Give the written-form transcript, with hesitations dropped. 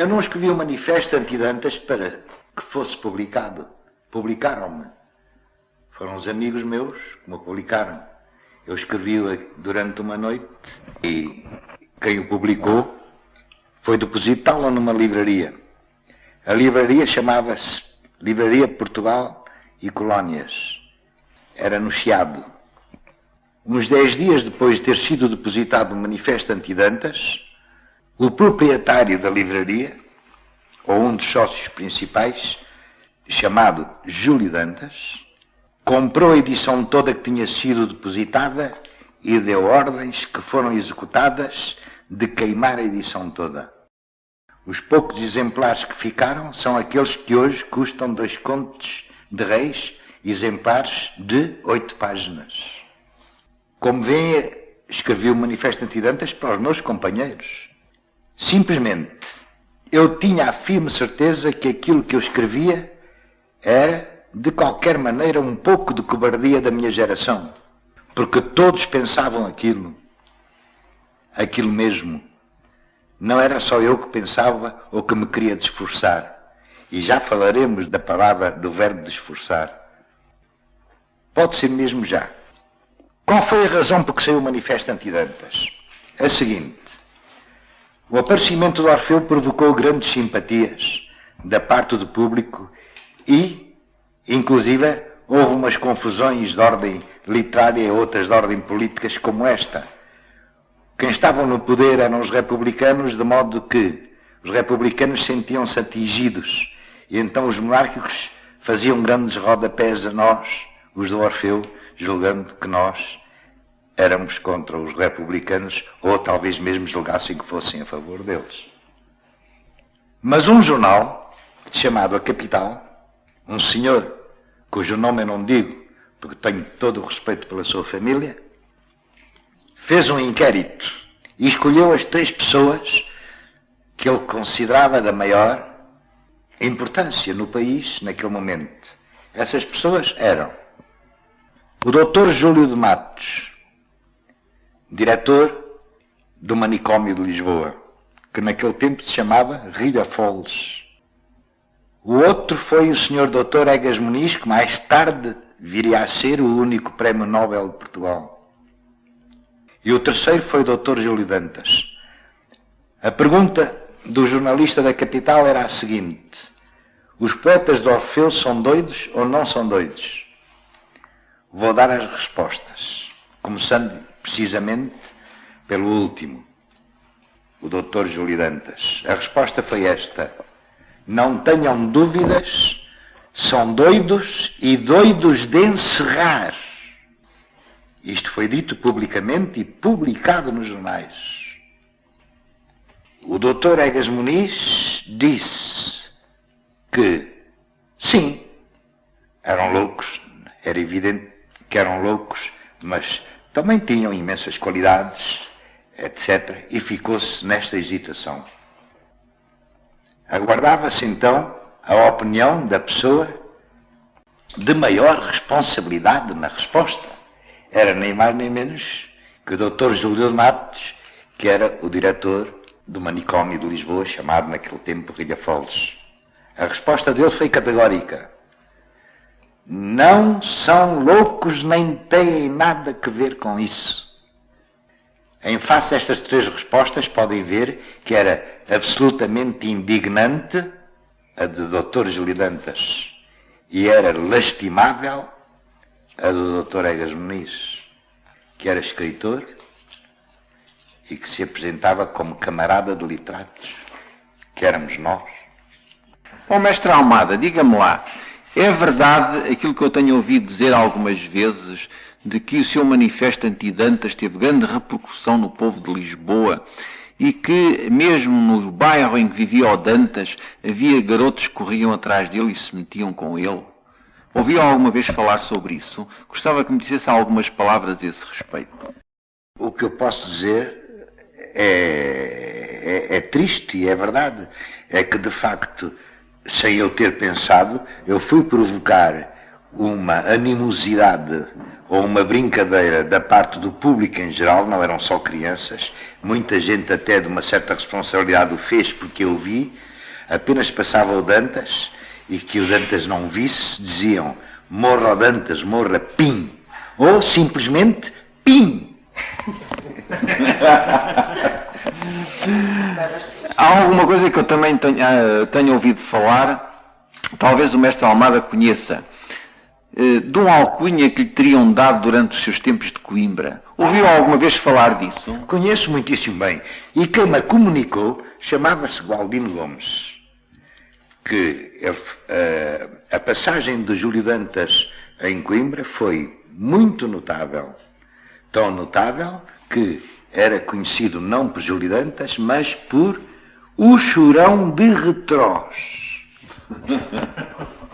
Eu não escrevi um manifesto anti-Dantas para que fosse publicado. Publicaram-me. Foram os amigos meus que me publicaram. Eu escrevi-o durante uma noite e quem o publicou foi depositá-lo numa livraria. A livraria chamava-se Livraria Portugal e Colónias. Era no Chiado. Uns 10 dias depois de ter sido depositado o manifesto anti-Dantas, o proprietário da livraria, ou um dos sócios principais, chamado Júlio Dantas, comprou a edição toda que tinha sido depositada e deu ordens que foram executadas de queimar a edição toda. Os poucos exemplares que ficaram são aqueles que hoje custam 2 contos de réis, exemplares de 8 páginas. Como veem, escrevi o manifesto anti-Dantas para os meus companheiros. Simplesmente, eu tinha a firme certeza que aquilo que eu escrevia era, de qualquer maneira, um pouco de cobardia da minha geração. Porque todos pensavam aquilo mesmo. Não era só eu que pensava ou que me queria desforçar. E já falaremos da palavra, do verbo desforçar. Pode ser mesmo já. Qual foi a razão por que saiu o manifesto anti-Dantas? A seguinte. O aparecimento do Orfeu provocou grandes simpatias da parte do público e, inclusive, houve umas confusões de ordem literária e outras de ordem políticas como esta. Quem estavam no poder eram os republicanos, de modo que os republicanos sentiam-se atingidos e então os monárquicos faziam grandes rodapés a nós, os do Orfeu, julgando que nós éramos contra os republicanos ou talvez mesmo julgassem que fossem a favor deles. Mas um jornal chamado A Capital, um senhor cujo nome eu não digo porque tenho todo o respeito pela sua família, fez um inquérito e escolheu as 3 pessoas que ele considerava da maior importância no país naquele momento. Essas pessoas eram o Dr. Júlio de Matos, diretor do manicômio de Lisboa, que naquele tempo se chamava Rilha Foles. O outro foi o Sr. Dr. Egas Muniz, que mais tarde viria a ser o único prémio Nobel de Portugal. E o terceiro foi o Dr. Júlio Dantas. A pergunta do jornalista da Capital era a seguinte: os poetas de Orfeu são doidos ou não são doidos? Vou dar as respostas, começando precisamente pelo último, o Dr. Júlio Dantas. A resposta foi esta: não tenham dúvidas, são doidos e doidos de encerrar. Isto foi dito publicamente e publicado nos jornais. O Dr. Egas Muniz disse que, sim, eram loucos, era evidente que eram loucos, mas também tinham imensas qualidades, etc. E ficou-se nesta hesitação. Aguardava-se então a opinião da pessoa de maior responsabilidade na resposta. Era nem mais nem menos que o Dr. Júlio de Matos, que era o diretor do manicômio de Lisboa, chamado naquele tempo Rilha Foles. A resposta dele foi categórica: não são loucos nem têm nada a ver com isso. Em face a estas 3 respostas, podem ver que era absolutamente indignante a do Dr. Júlio Dantas e era lastimável a do Dr. Egas Muniz, que era escritor e que se apresentava como camarada de literatos, que éramos nós. Ó mestre Almada, diga-me lá, é verdade aquilo que eu tenho ouvido dizer algumas vezes, de que o seu manifesto anti-Dantas teve grande repercussão no povo de Lisboa e que mesmo no bairro em que vivia o Dantas havia garotos que corriam atrás dele e se metiam com ele? Ouviu alguma vez falar sobre isso? Gostava que me dissesse algumas palavras a esse respeito. O que eu posso dizer é triste e é verdade. É que, de facto, sem eu ter pensado, eu fui provocar uma animosidade ou uma brincadeira da parte do público em geral, não eram só crianças, muita gente até de uma certa responsabilidade o fez porque eu vi, apenas passava o Dantas e que o Dantas não visse, diziam: morra o Dantas, morra, pim! Ou simplesmente, pim! Há alguma coisa que eu também tenho ouvido falar, talvez o mestre Almada conheça, de um alcunha que lhe teriam dado durante os seus tempos de Coimbra. Ouviu alguma vez falar disso? Conheço muitíssimo bem. E quem me comunicou chamava-se Gualdino Gomes. Que a passagem do Júlio Dantas em Coimbra foi muito notável. Tão notável que era conhecido não por Júlio Dantas, mas por o Chorão de Retrós.